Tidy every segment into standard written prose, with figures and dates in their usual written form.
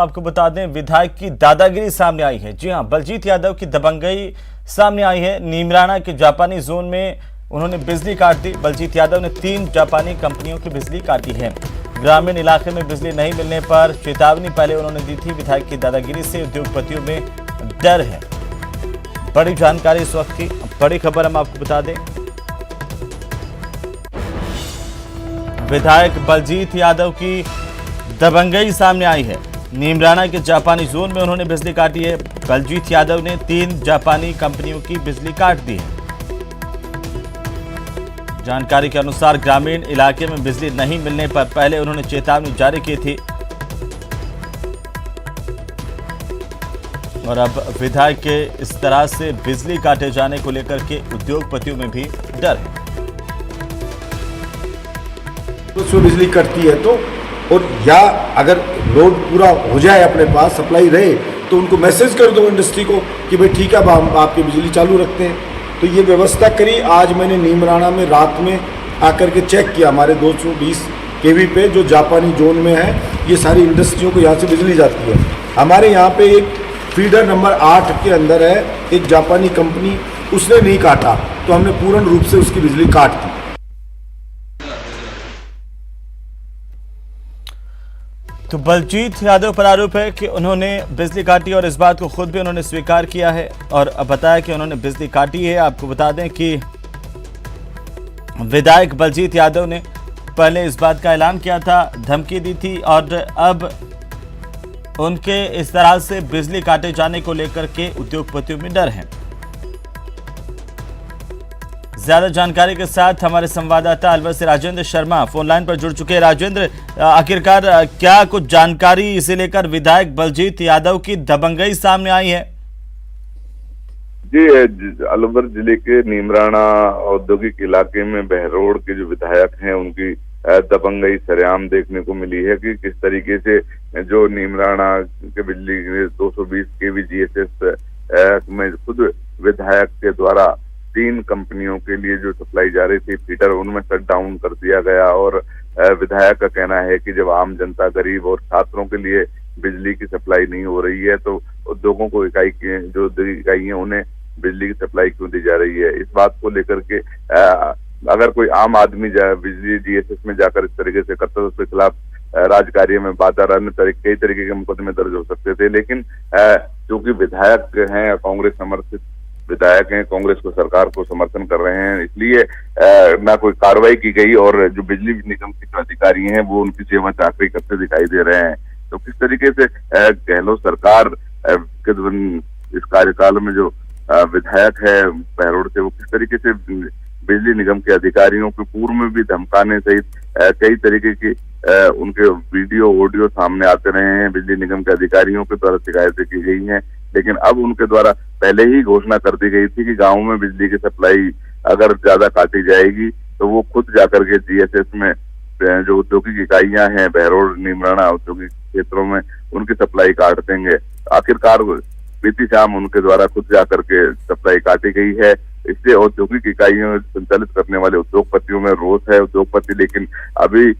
आपको बता दें, विधायक की दादागिरी सामने आई है। जी हां, बलजीत यादव की दबंगई सामने आई है। नीमराना के जापानी जोन में उन्होंने बिजली काट दी। बलजीत यादव ने 3 जापानी कंपनियों की बिजली काटी है। ग्रामीण इलाके में बिजली नहीं मिलने पर चेतावनी पहले उन्होंने दी थी। विधायक की दादागिरी से उद्योगपतियों में डर है। बड़ी जानकारी इस वक्त की बड़ी खबर हम आपको बता दें, विधायक बलजीत यादव की दबंगई सामने आई है। नीमराना के जापानी जोन में उन्होंने बिजली काटी है। बलजीत यादव ने 3 जापानी कंपनियों की बिजली काट दी है। जानकारी के अनुसार ग्रामीण इलाके में बिजली नहीं मिलने पर पहले उन्होंने चेतावनी जारी की थी और अब विधायक के इस तरह से बिजली काटे जाने को लेकर के उद्योगपतियों में भी डर है। उसमें बिजली कटती है तो, और या अगर लोड पूरा हो जाए, अपने पास सप्लाई रहे, तो उनको मैसेज कर दो इंडस्ट्री को कि भाई ठीक है, अब हम आपकी बिजली चालू रखते हैं। तो ये व्यवस्था करी। आज मैंने नीमराना में रात में आकर के चेक किया, हमारे 220 केवी पे जो जापानी जोन में है, ये सारी इंडस्ट्रियों को यहाँ से बिजली जाती है। हमारे यहाँ पे एक फीडर नंबर 8 के अंदर है एक जापानी कंपनी, उसने नहीं काटा, तो हमने पूर्ण रूप से उसकी बिजली काट दी। तो बलजीत यादव पर आरोप है कि उन्होंने बिजली काटी और इस बात को खुद भी उन्होंने स्वीकार किया है और बताया कि उन्होंने बिजली काटी है। आपको बता दें कि विधायक बलजीत यादव ने पहले इस बात का ऐलान किया था, धमकी दी थी और अब उनके इस तरह से बिजली काटे जाने को लेकर के उद्योगपतियों में डर है। ज्यादा जानकारी के साथ हमारे संवाददाता अलवर से राजेंद्र शर्मा फोन लाइन पर जुड़ चुके हैं। राजेंद्र, आखिरकार क्या कुछ जानकारी इसे लेकर विधायक बलजीत यादव की दबंगई सामने आई है? जी, अलवर जिले के नीमराना औद्योगिक इलाके में बहरोड़ के जो विधायक हैं, उनकी दबंगई सरेआम देखने को मिली है कि किस तरीके से जो नीमराना के बिजली 220 केवी जीएसएस में खुद विधायक के द्वारा 3 कंपनियों के लिए जो सप्लाई जा रही थी फीडर, उनमें शट डाउन कर दिया गया। और विधायक का कहना है कि जब आम जनता, गरीब और छात्रों के लिए बिजली की सप्लाई नहीं हो रही है तो उद्योगों को इकाई है उन्हें बिजली की सप्लाई क्यों दी जा रही है। इस बात को लेकर के अगर कोई आम आदमी बिजली जीएसएस में जाकर इस तरीके से करता तो उसके खिलाफ राजकार्य में बाधा, अन्य कई तरीके के मुकदमे दर्ज हो सकते थे। लेकिन चूंकि विधायक हैं, कांग्रेस समर्थित विधायक हैं, कांग्रेस को, सरकार को समर्थन कर रहे हैं, इसलिए ना कोई कार्रवाई की गई और जो बिजली निगम के जो अधिकारी हैं वो उनकी सेवा चाकरी करते दिखाई दे रहे हैं। तो किस तरीके से गहलोत सरकार के इस कार्यकाल में जो विधायक है बहरोड़ से, वो किस तरीके से बिजली निगम के अधिकारियों को पूर्व में भी धमकाने सहित कई तरीके की उनके वीडियो ऑडियो सामने आते रहे हैं। बिजली निगम के अधिकारियों के द्वारा शिकायतें की गई हैं, लेकिन अब उनके द्वारा पहले ही घोषणा कर दी गई थी कि गांव में बिजली की सप्लाई अगर ज्यादा काटी जाएगी तो वो खुद जाकर के जीएसएस में जो औद्योगिक इकाइयां हैं बहरोड़ नीमराना औद्योगिक क्षेत्रों में उनकी सप्लाई काट देंगे। आखिरकार बीती शाम उनके द्वारा खुद जाकर के सप्लाई काटी गई है। इससे औद्योगिक इकाइयों संचालित करने वाले उद्योगपतियों में रोष है। उद्योगपति लेकिन अभी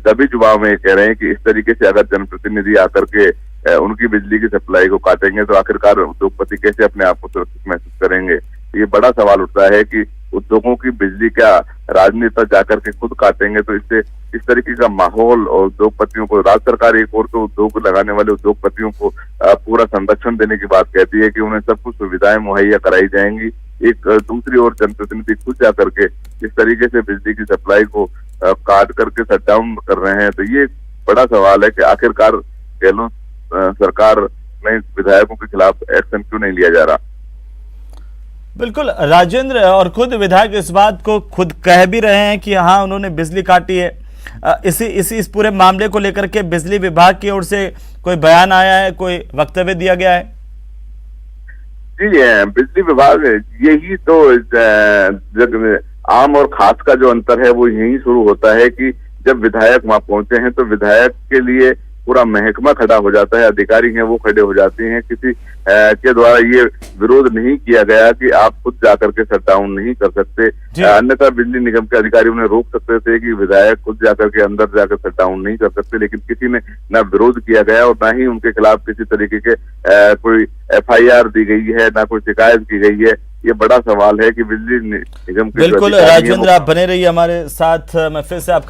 दबी जुबान में कह रहे हैं कि इस तरीके से अगर जनप्रतिनिधि आकर के उनकी बिजली की सप्लाई को काटेंगे तो आखिरकार उद्योगपति कैसे अपने आप को सुरक्षित महसूस करेंगे। ये बड़ा सवाल उठता है कि उद्योगों की बिजली क्या राजनेता जाकर के खुद काटेंगे तो इससे इस तरीके का माहौल और उद्योगपतियों को, राज्य सरकार एक और तो उद्योग लगाने वाले उद्योगपतियों को पूरा संरक्षण देने की बात कहती है कि उन्हें सब कुछ सुविधाएं मुहैया कराई जाएंगी, एक दूसरी ओर जनप्रतिनिधि खुद जाकर के इस तरीके से बिजली की सप्लाई को काट करके शट डाउन कर रहे हैं। तो ये बड़ा सवाल है कि आखिरकार गहलोत सरकार में विधायकों के खिलाफ एक्शन क्यों नहीं लिया जा रहा। बिल्कुल राजेंद्र, और खुद विधायक इस बात को खुद कह भी रहे हैं कि हाँ उन्होंने बिजली काटी है। इस पूरे मामले को लेकर के बिजली विभाग की ओर से कोई बयान आया है, कोई वक्तव्य दिया गया है? जी, बिजली विभाग, यही तो आम और खास का जो अंतर है वो यही शुरू होता है कि जब विधायक वहां पहुंचे हैं तो विधायक के लिए पूरा महकमा खड़ा हो जाता है, अधिकारी हैं वो खड़े हो जाते हैं। किसी के द्वारा ये विरोध नहीं किया गया कि आप खुद जाकर के शट डाउन नहीं कर सकते, अन्यथा बिजली निगम के अधिकारी उन्हें रोक सकते थे कि विधायक खुद जाकर के अंदर जाकर शट डाउन नहीं कर सकते, लेकिन किसी ने न विरोध किया गया और न ही उनके खिलाफ किसी तरीके के कोई FIR दी गई है, ना कोई शिकायत की गई है। ये बड़ा सवाल है कि बिजली निगम के बिल्कुल राजेंद्र, आप बने रहिए हमारे साथ। मैं फिर से आपका